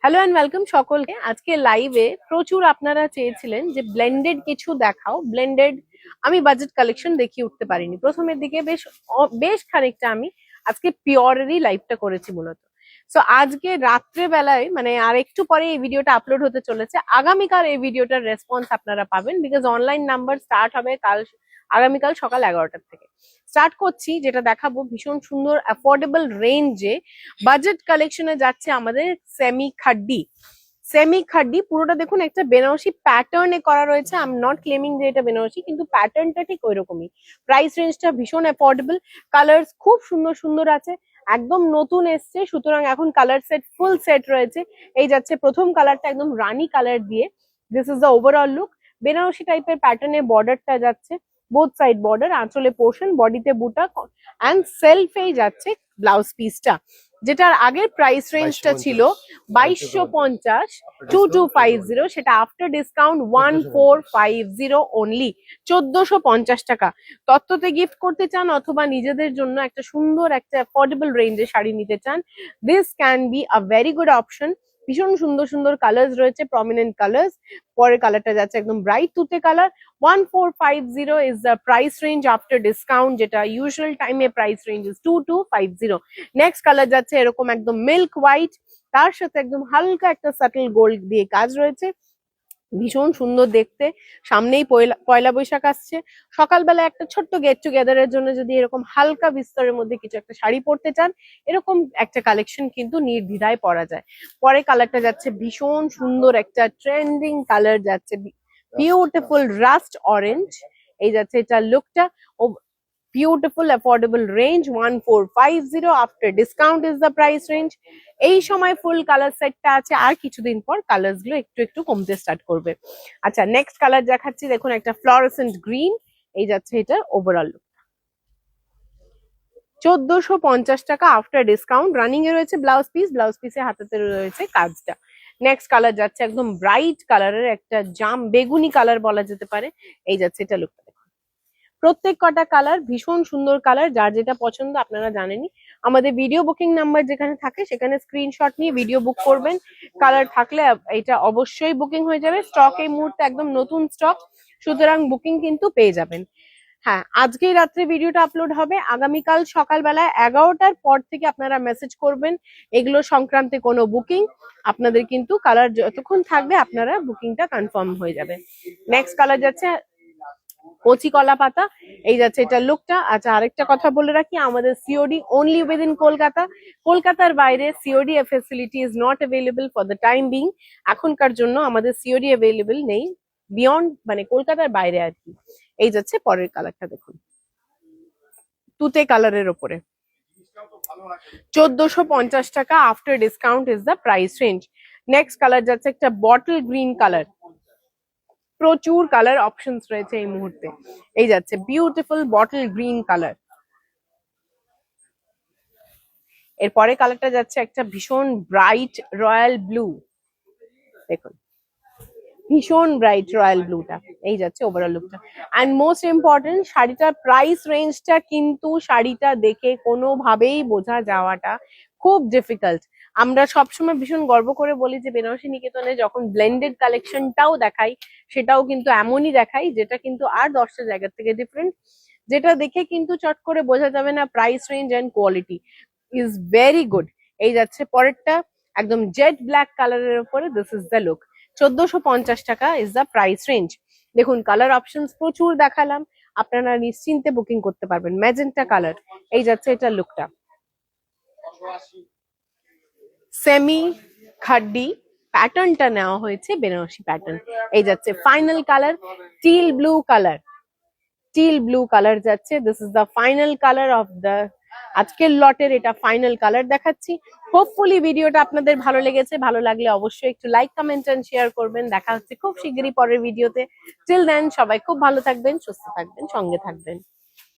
Hello and welcome সকলকে। আজকে লাইভে প্রচুর আপনারা চেয়েছিলেন যে ব্লেন্ডেড কিছু দেখাও। ব্লেন্ডেড আমি বাজেট কালেকশন দেখিয়ে উঠতে পারিনি প্রথমের দিকে, বেশ খানিকটা আমি আজকে পিওরেরই লাইভটা করেছি মূলত। সো আজকে রাত্রে বেলায় মানে আর একটু পরে এই ভিডিওটা আপলোড হতে চলেছে। আগামীকাল এই ভিডিওটার রেসপন্স আপনারা পাবেন, বিকজ অনলাইন নাম্বার স্টার্ট হবে আগামীকাল সকাল 11টার থেকে স্টার্ট করছি। যেটা দেখাবো ভীষণ সুন্দর অ্যাফোর্ডেবল রেঞ্জে বাজেট কালেকশনে যাচ্ছে আমাদের সেমি খাড্ডি পুরোটা দেখুন, একটা বেনারসি প্যাটার্নে করা রয়েছে। আই এম নট ক্লেমিং যে এটা বেনারসি, কিন্তু প্যাটার্নটা ঠিক ওই রকমই। প্রাইস রেঞ্জটা ভীষণ অ্যাফোর্ডেবল, কালার খুব সুন্দর সুন্দর আছে, একদম নতুন এসছে, সুতরাং এখন কালার সেট ফুল সেট রয়েছে। এই যাচ্ছে প্রথম কালারটা একদম রানী কালার দিয়ে, this is the overall look. Banarasi টাইপের প্যাটার্নে বর্ডারটা যাচ্ছে, বোথ সাইড বর্ডার, আঁচলে পোর্শন, বডিতে বুটা অ্যান্ড সেলফেই যাচ্ছে ব্লাউজ পিসটা, যেটার আগের প্রাইস রেঞ্জটা ছিল 2250 2250, সেটা আফটার ডিসকাউন্ট 1450 অনলি, 1450 টাকা। তত্ত্বতে গিফট করতে চান অথবা নিজেদের জন্য একটা সুন্দর একটা অ্যাফোর্ডেবল রেঞ্জে শাড়ি নিতে চান, this can be a very good option. ভীষণ সুন্দর সুন্দর কালার্স রয়েছে, প্রমিনেন্ট কালার্স। পরের কালারটা যাচ্ছে একদম ব্রাইট তুতে colour. 1450 is the price range after discount, যেটা ইউজুয়াল টাইমে price range is 2250। Next colour যাচ্ছে এরকম একদম মিল্ক হোয়াইট, তার সাথে একদম হালকা একটা সাটল গোল্ড দিয়ে কাজ রয়েছে, ভীষণ সুন্দর দেখতে। সামনেই পয়লা বৈশাখ আসছে, সকালবেলা একটা ছোট্ট গেট টুগেদারের জন্য যদি এরকম হালকা বিস্তরের মধ্যে কিছু একটা শাড়ি পরতে চান, এরকম একটা কালেকশন কিন্তু নির্দ্বিধায় পরা যায়। পরে কালারটা যাচ্ছে ভীষণ সুন্দর একটা ট্রেন্ডিং কালার, যাচ্ছে বিউটিফুল রাস্ট অরেঞ্জ। এই যাচ্ছে এটা লুকটা, beautiful affordable range 1450, after discount is the price range. এই সময় ফুল কালার সেটটা আছে, আর কিছুদিন পর কালার্স গুলো একটু একটু কমতে স্টার্ট করবে। আচ্ছা, নেক্সট কালার দেখাচ্ছি, দেখুন একটা ফ্লোরোসেন্ট গ্রিন। এই যাচ্ছে এটার ওভারঅল লুক, 1450 টাকা আফটার ডিসকাউন্ট। রানিং এ রয়েছে ব্লাউজ পিসে হাতাতে রয়েছে কাজটা। নেক্সট কালার যাচ্ছে একদম ব্রাইট কালারের একটা জাম বেগুনি কালার বলা যেতে পারে। এই যাচ্ছে এটা লুকটা, প্রত্যেক কটা কালার ভীষণ সুন্দর কালার। যার যেটা পছন্দ আপনারা জানেনই, আমাদের ভিডিও বুকিং নাম্বার যেখানে থাকে সেখানে স্ক্রিনশট নিয়ে ভিডিও বুক করবেন। কালার থাকলে এটা অবশ্যই বুকিং হয়ে যাবে। স্টক এই মুহূর্তে একদম নতুন স্টক, সুতরাং বুকিং কিন্তু পেয়ে যাবেন। হ্যাঁ, আজকেই রাত্রে ভিডিওটা আপলোড হবে, আগামীকাল সকালবেলা 11টার পর থেকে আপনারা মেসেজ করবেন এগুলো সংক্রান্তে কোনো বুকিং, আপনাদের কিন্তু কালার যতক্ষণ থাকবে আপনারা বুকিংটা কনফার্ম হয়ে যাবে। নেক্সট কালার যাচ্ছে কচি কলা পাতা। এই যাচ্ছে এটা লুকটা। আচ্ছা, আরেকটা কথা বলে রাখি, আমাদের সিওডি অনলি উইদিন কলকাতা, কলকাতার বাইরে COD facility is not available for the time being. এখনকার জন্য আমাদের সিওডি অ্যাভেলেবল নেই, বিয়ন্ড মানে কলকাতার বাইরে আর কি। এই যাচ্ছে পরের কালারটা, দেখুন তুতে কালারের ওপরে 1450 টাকা after discount is the price range. Next colour যাচ্ছে একটা বটল গ্রিন কালার, প্রচুর কালার অপশনস রয়েছে এই মুহূর্তে। এই যাচ্ছে বিউটিফুল বটল গ্রিন কালার। এরপরে কালারটা যাচ্ছে একটা ভীষণ ব্রাইট রয়্যাল ব্লু, দেখুন ভীষণ ব্রাইট রয়্যাল ব্লুটা। এই যাচ্ছে ওভারঅল লুকটা। অ্যান্ড মোস্ট ইম্পর্টেন্ট, শাড়িটার প্রাইস রেঞ্জটা কিন্তু শাড়িটা দেখে কোনোভাবেই বোঝা যাওয়াটা খুব ডিফিকাল্ট। আমরা সবসময় ভীষণ গর্ব করে বলি যে বেনারসি নিকেতনে যখন ব্লেন্ডেড কালেকশনটাও দেখাই, সেটাও কিন্তু এমনই দেখাই যেটা কিন্তু আর 10টা জায়গার থেকে ডিফারেন্ট, যেটা দেখে কিন্তু চট করে বোঝা যাবে না price range and quality is very good. এই যাচ্ছে পরেরটা একদম জেড ব্ল্যাক কালারের উপরে, দিস ইজ দ্য লুক, 1450 টাকা ইজ দ্য প্রাইস রেঞ্জ। দেখুন কালার অপশনস প্রচুর দেখালাম, আপনারা নিশ্চিন্তে বুকিং করতে পারবেন। ম্যাজেন্টা কালার, এই যাচ্ছে এটা লুকটা, সেমি খাড্ডি প্যাটার্নটা নেওয়া হয়েছে বেনারসি প্যাটার্ন। এই যাচ্ছে final colour teal blue colour যাচ্ছে, this is the final colour of the আজকের লটের, এটা ফাইনাল কালার দেখাচ্ছি। হোপফুলি ভিডিওটা আপনাদের ভালো লেগেছে, ভালো লাগলে অবশ্যই একটু লাইক কমেন্ট এন্ড শেয়ার করবেন। দেখা হচ্ছে খুব শিগগিরই পরের ভিডিওতে। টিল দেন সবাই খুব ভালো থাকবেন, সুস্থ থাকবেন, সঙ্গে থাকবেন।